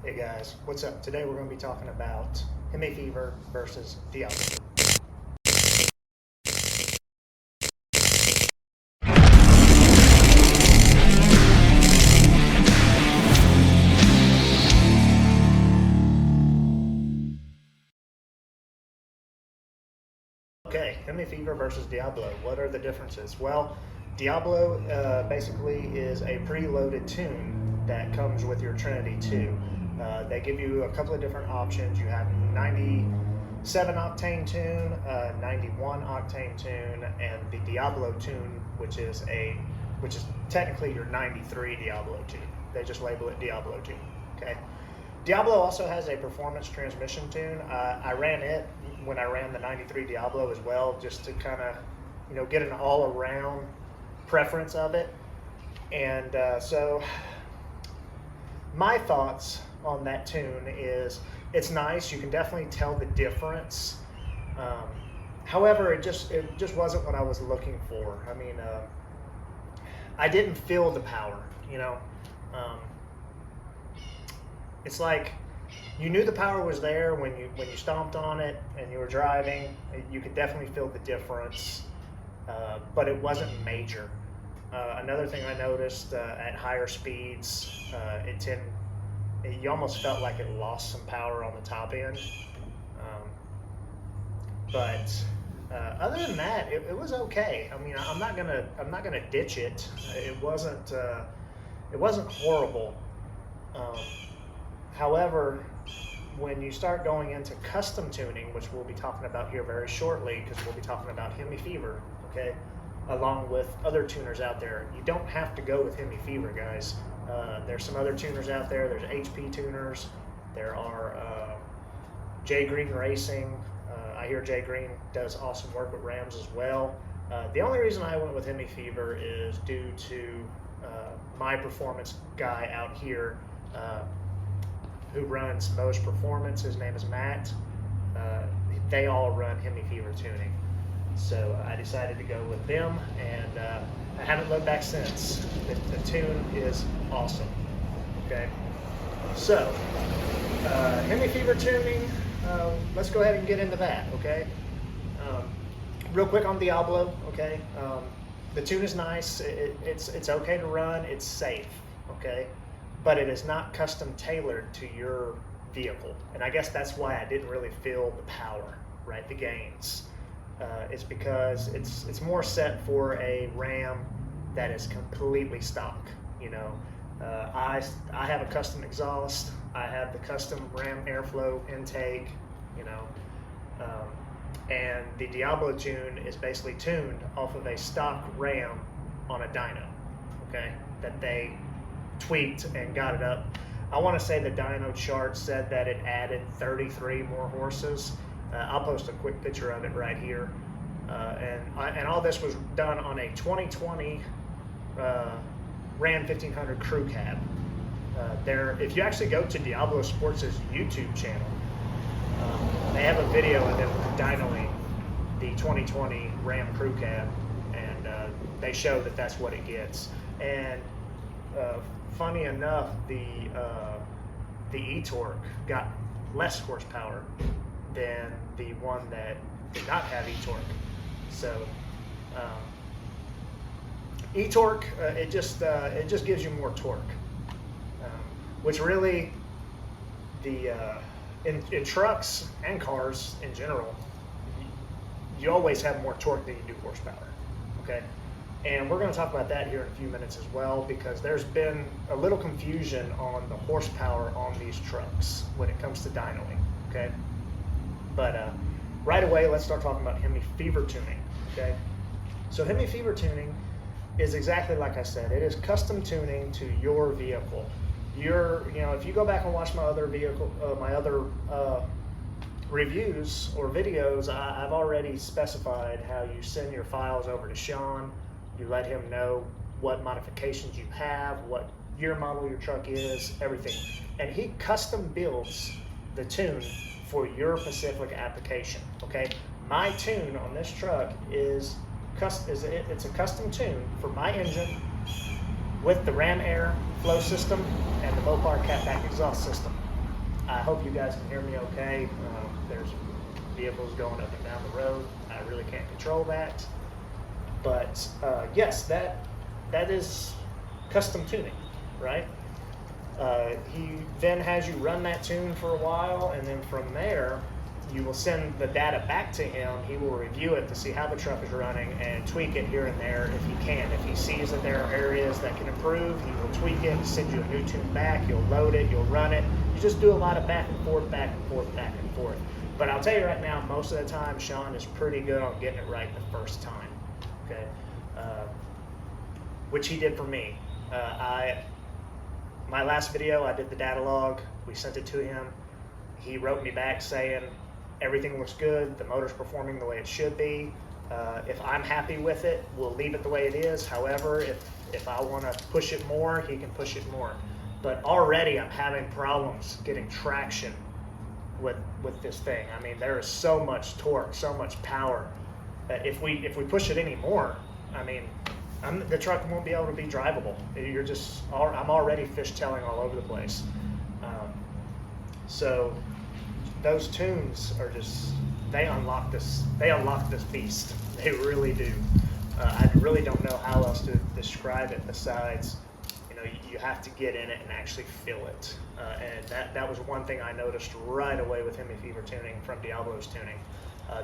Hey guys, what's up? Today we're going to be talking about Hemifever versus Diablo. Okay, Hemifever versus Diablo. What are the differences? Well, Diablo basically is a preloaded tune that comes with your Trinity 2. They give you a couple of different options. You have 97 octane tune, 91 octane tune, and the Diablo tune, which is technically your 93 Diablo tune. They just label it Diablo tune. Okay. Diablo also has a performance transmission tune. I ran it when I ran the 93 Diablo as well, just to kind of, get an all-around preference of it. And so my thoughts on that tune is it's nice. You can definitely tell the difference. However, it just wasn't what I was looking for. I mean, I didn't feel the power, it's like you knew the power was there when you stomped on it and you were driving. You could definitely feel the difference, but it wasn't major. Another thing I noticed at higher speeds, you almost felt like it lost some power on the top end. But other than that, it was okay. I mean, I'm not gonna ditch it. It wasn't horrible. However, when you start going into custom tuning, which we'll be talking about here very shortly, because we'll be talking about Hemifever, okay, along with other tuners out there, you don't have to go with Hemifever, guys. There's some other tuners out there. There's HP tuners. There are Jay Green Racing. I hear Jay Green does awesome work with Rams as well. The only reason I went with Hemifever is due to my performance guy out here, who runs most performance. His name is Matt. They all run Hemifever tuning. So I decided to go with them, and I haven't looked back since. The tune is awesome. Okay. So, Hemifever tuning, let's go ahead and get into that, okay? Real quick on Diablo, okay? The tune is nice. It's okay to run. It's safe, okay? But it is not custom tailored to your vehicle. And I guess that's why I didn't really feel the power, right? The gains. It's because it's more set for a Ram that is completely stock, I have a custom exhaust. I have the custom Ram airflow intake, and the Diablo tune is basically tuned off of a stock Ram on a dyno, okay, that they tweaked and got it up. I want to say the dyno chart said that it added 33 more horses. I'll post a quick picture of it right here. And all this was done on a 2020 Ram 1500 crew cab. If you actually go to Diablo Sports' YouTube channel, they have a video of them dynoing the 2020 Ram crew cab, and they show that that's what it gets. And funny enough, the e-torque got less horsepower than the one that did not have e-torque. So e-torque, it just gives you more torque, which really in trucks and cars in general, you always have more torque than you do horsepower. Okay. And we're going to talk about that here in a few minutes as well, because there's been a little confusion on the horsepower on these trucks when it comes to dynoing, okay? But right away, let's start talking about Hemifever tuning, okay? So Hemifever tuning is exactly like I said. It is custom tuning to your vehicle. If you go back and watch my other reviews or videos, I've already specified how you send your files over to Sean. You let him know what modifications you have, what year model your truck is, everything. And he custom builds the tune for your specific application, okay? My tune on this truck it's a custom tune for my engine with the Ram Air flow system and the Mopar catback exhaust system, I hope you guys can hear me okay. There's vehicles going up and down the road. I really can't control that. But yes, that is custom tuning, right? He then has you run that tune for a while, and then from there, you will send the data back to him. He will review it to see how the truck is running and tweak it here and there if he can. If he sees that there are areas that can improve, he will tweak it, send you a new tune back, you'll load it, you'll run it. You just do a lot of back and forth, back and forth, back and forth. But I'll tell you right now, most of the time, Sean is pretty good on getting it right the first time, okay? Which he did for me. My last video, I did the data log, we sent it to him. He wrote me back saying, everything looks good, the motor's performing the way it should be. If I'm happy with it, we'll leave it the way it is. However, if I want to push it more, he can push it more. But already I'm having problems getting traction with this thing. I mean, there is so much torque, so much power that if we push it any more, I mean, the truck won't be able to be drivable. I'm already fishtailing all over the place. So those tunes are just, they unlock this beast. They really do. I really don't know how else to describe it besides, you have to get in it and actually feel it. And that was one thing I noticed right away with Hemifever tuning from Diablo's tuning.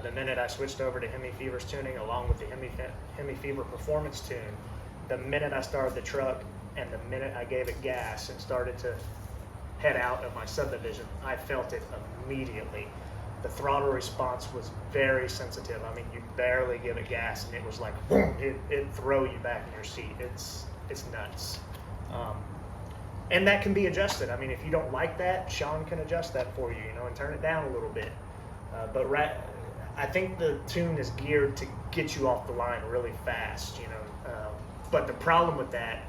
The minute I switched over to Hemifever's tuning along with the Hemifever performance tune, the minute I started the truck and the minute I gave it gas and started to head out of my subdivision, I felt it immediately. The throttle response was very sensitive. I mean, you barely give it gas and it was like, boom, it throw you back in your seat. It's nuts. And that can be adjusted. I mean, if you don't like that, Sean can adjust that for you, and turn it down a little bit. But I think the tune is geared to get you off the line really fast, but the problem with that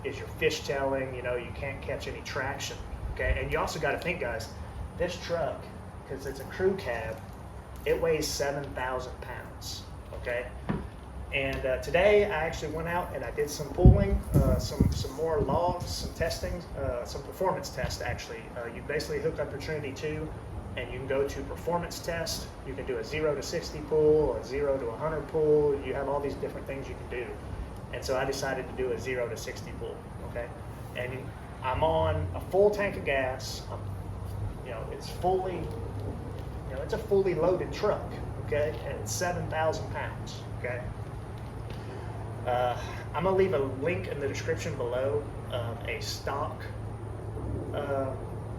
is you're fishtailing, you can't catch any traction, okay? And you also got to think, guys, this truck, because it's a crew cab, it weighs 7,000 pounds, okay? And today I actually went out and I did some pulling, some more logs, some testing, some performance tests actually. You basically hook up your Trinity 2 and you can go to performance test. You can do a 0 to 60 pull, a 0 to 100 pull. You have all these different things you can do. And so I decided to do a 0 to 60 pull, okay? And I'm on a full tank of gas. It's fully, it's a fully loaded truck, okay? And it's 7,000 pounds, okay? I'm gonna leave a link in the description below of a stock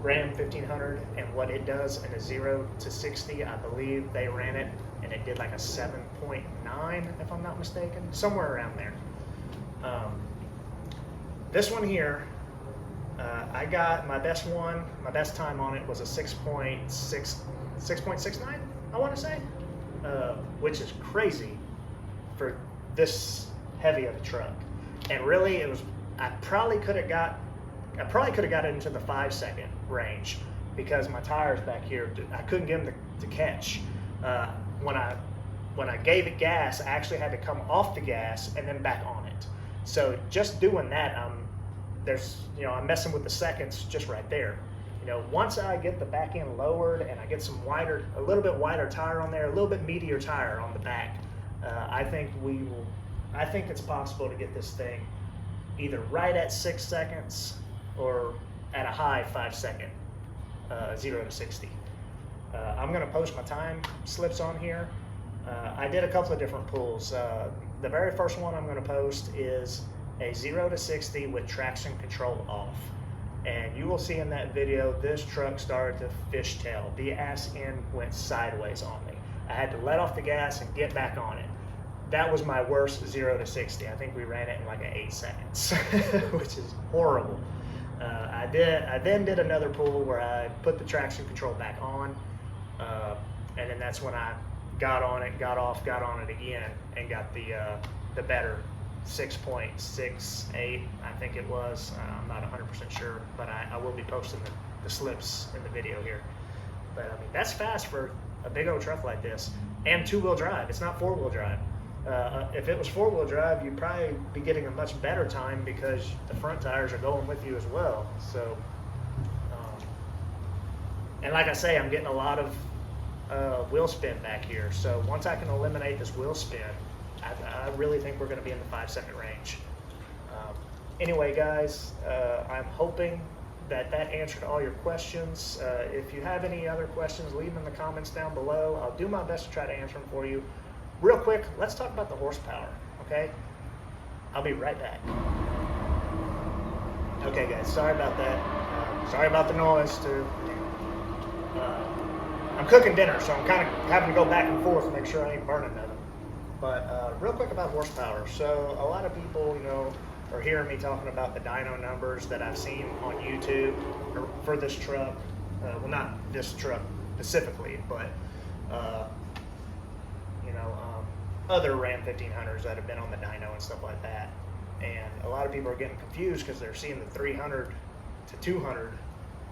Ram 1500 and what it does in a 0 to 60. I believe they ran it and it did like a 7.9 if I'm not mistaken, somewhere around there. This one here, I got my best time on it was a 6.69, I want to say, which is crazy for this heavy of a truck. And really, I probably could have got it into the 5-second range because my tires back here, I couldn't get them to catch. When I gave it gas, I actually had to come off the gas and then back on it. So just doing that, I'm messing with the seconds just right there. Once I get the back end lowered and I get a little bit wider tire on there, a little bit meatier tire on the back, I think it's possible to get this thing either right at 6 seconds or at a high 5-second 0 to 60. I'm gonna post my time slips on here. I did a couple of different pulls. The very first one I'm gonna post is a 0 to 60 with traction control off. And you will see in that video, this truck started to fishtail. The ass end went sideways on me. I had to let off the gas and get back on it. That was my worst 0 to 60. I think we ran it in like 8 seconds, which is horrible. I then did another pull where I put the traction control back on, and then that's when I got on it, got off, got on it again, and got the better 6.68, I think it was. I'm not 100% sure, but I will be posting the slips in the video here. But I mean, that's fast for a big old truck like this, and 2-wheel drive. It's not 4-wheel drive. If it was 4-wheel drive, you'd probably be getting a much better time because the front tires are going with you as well. So And like I say, I'm getting a lot of wheel spin back here. So once I can eliminate this wheel spin, I really think we're going to be in the 5-second range. Anyway, guys, I'm hoping that answered all your questions. If you have any other questions, leave them in the comments down below. I'll do my best to try to answer them for you. Real quick, let's talk about the horsepower, okay? I'll be right back. Okay, guys, sorry about that. Sorry about the noise, too. I'm cooking dinner, so I'm kind of having to go back and forth to make sure I ain't burning nothing. But real quick about horsepower. So a lot of people, are hearing me talking about the dyno numbers that I've seen on YouTube for this truck. Well, not this truck specifically, but other Ram 1500s that have been on the dyno and stuff like that. And a lot of people are getting confused because they're seeing the 300 to 200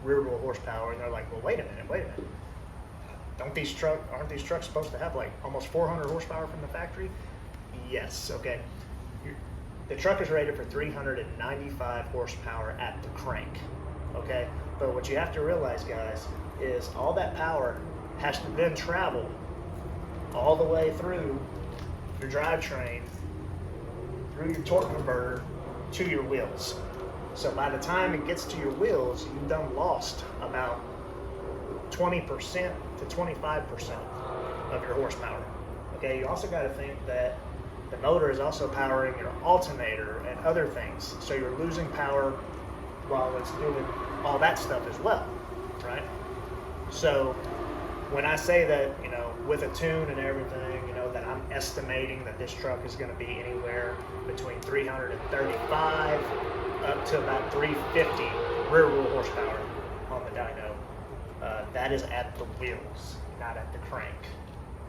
rear wheel horsepower, and they're like, well, wait a minute. Aren't these trucks supposed to have like almost 400 horsepower from the factory? Yes, okay. The truck is rated for 395 horsepower at the crank, okay? But what you have to realize, guys, is all that power has to then travel all the way through your drivetrain, through your torque converter, to your wheels. So by the time it gets to your wheels, you've done lost about 20% to 25% of your horsepower. Okay, you also got to think that the motor is also powering your alternator and other things. So you're losing power while it's doing all that stuff as well, right? So when I say that, with a tune and everything, that I'm estimating that this truck is going to be anywhere between 335 up to about 350 rear wheel horsepower on the dyno. That is at the wheels, not at the crank.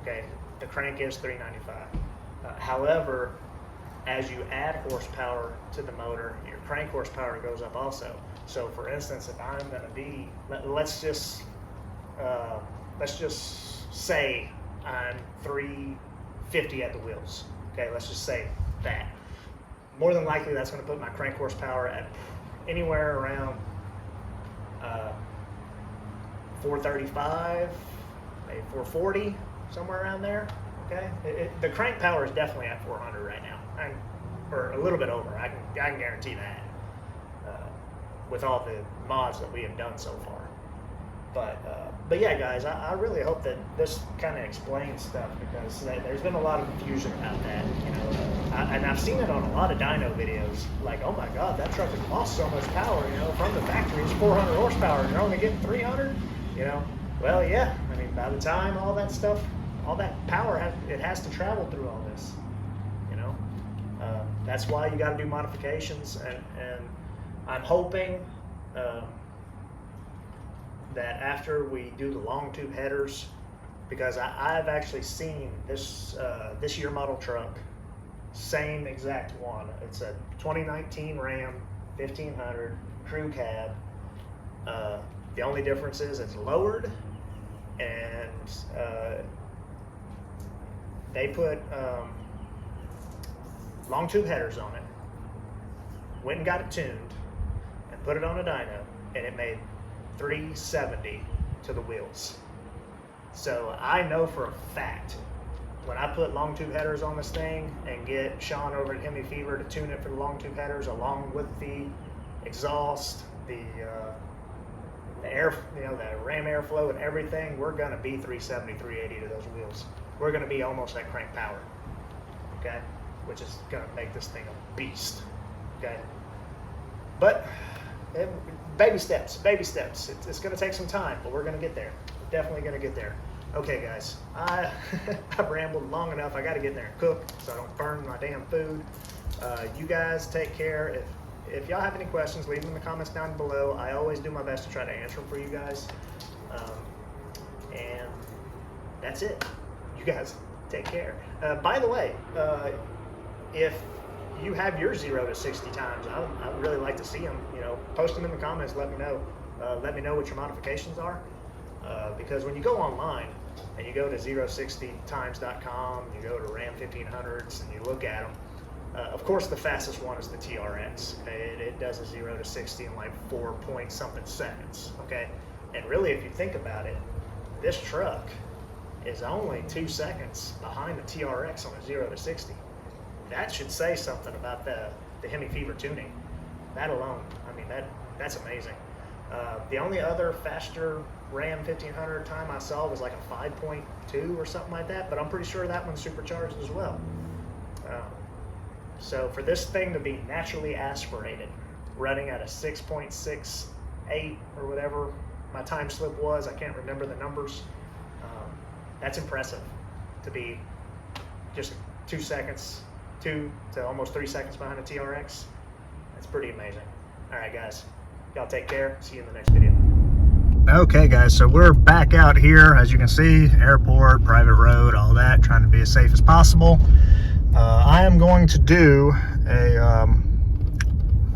Okay, the crank is 395. However, as you add horsepower to the motor, your crank horsepower goes up also. So for instance, if I'm going to be, let's just say I'm 350 at the wheels. Okay, let's just say that. More than likely, that's going to put my crank horsepower at anywhere around 435, maybe 440, somewhere around there. Okay, the crank power is definitely at 400 right now, or a little bit over. I can guarantee that with all the mods that we have done so far. But yeah, guys, I really hope that this kind of explains stuff, because there's been a lot of confusion about that. And I've seen it on a lot of dyno videos. Like, oh my God, that truck has lost so much power. From the factory, it's 400 horsepower, and you're only getting 300. Well, yeah. I mean, by the time all that stuff, all that power has to travel through all this. That's why you got to do modifications, and I'm hoping that after we do the long tube headers, because I've actually seen this year model truck, same exact one. It's a 2019 Ram 1500 crew cab. The only difference is it's lowered, and they put long tube headers on it, went and got it tuned, and put it on a dyno, and it made 370 to the wheels. So I know for a fact, when I put long tube headers on this thing and get Sean over at Hemifever to tune it for the long tube headers, along with the exhaust, the air, the ram airflow and everything, we're gonna be 370, 380 to those wheels. We're gonna be almost at crank power, okay? Which is gonna make this thing a beast, okay? But baby steps. It's gonna take some time, but we're gonna get there. We're definitely gonna get there. Okay, guys, I've rambled long enough. I gotta get in there and cook so I don't burn my damn food. You guys take care. If y'all have any questions, leave them in the comments down below. I always do my best to try to answer them for you guys. And that's it. You guys take care. By the way, if you have your 0 to 60 times, I would really like to see them. Post them in the comments. Let me know. Let me know what your modifications are. Because when you go online and you go to 060times.com, you go to Ram 1500s and you look at them, of course the fastest one is the TRX. It does a 0 to 60 in like 4 point something seconds. Okay, And really, if you think about it, this truck is only 2 seconds behind the TRX on a 0 to 60. That should say something about the Hemifever tuning. That alone, I mean, that's amazing. The only other faster Ram 1500 time I saw was like a 5.2 or something like that, but I'm pretty sure that one's supercharged as well. So for this thing to be naturally aspirated, running at a 6.68 or whatever my time slip was, I can't remember the numbers, that's impressive to be just 2 seconds, 2 to almost 3 seconds behind a TRX. That's pretty amazing. All right, guys, y'all take care. See you in the next video. Okay, guys, so we're back out here. As you can see, airport, private road, all that, trying to be as safe as possible. I am going to do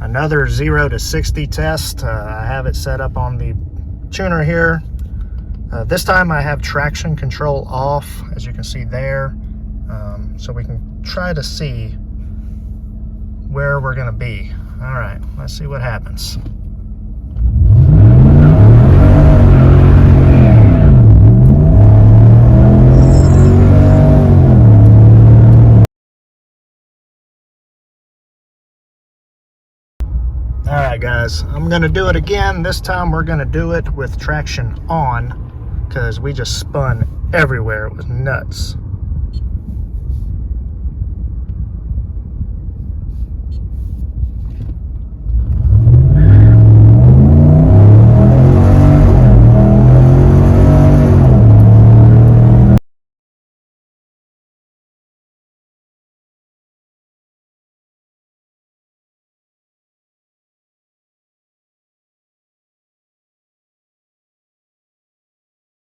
another 0 to 60 test. I have it set up on the tuner here. This time I have traction control off, as you can see there, so we can try to see where we're going to be. All right, let's see what happens. All right, guys, I'm going to do it again. This time we're going to do it with traction on, because we just spun everywhere. It was nuts.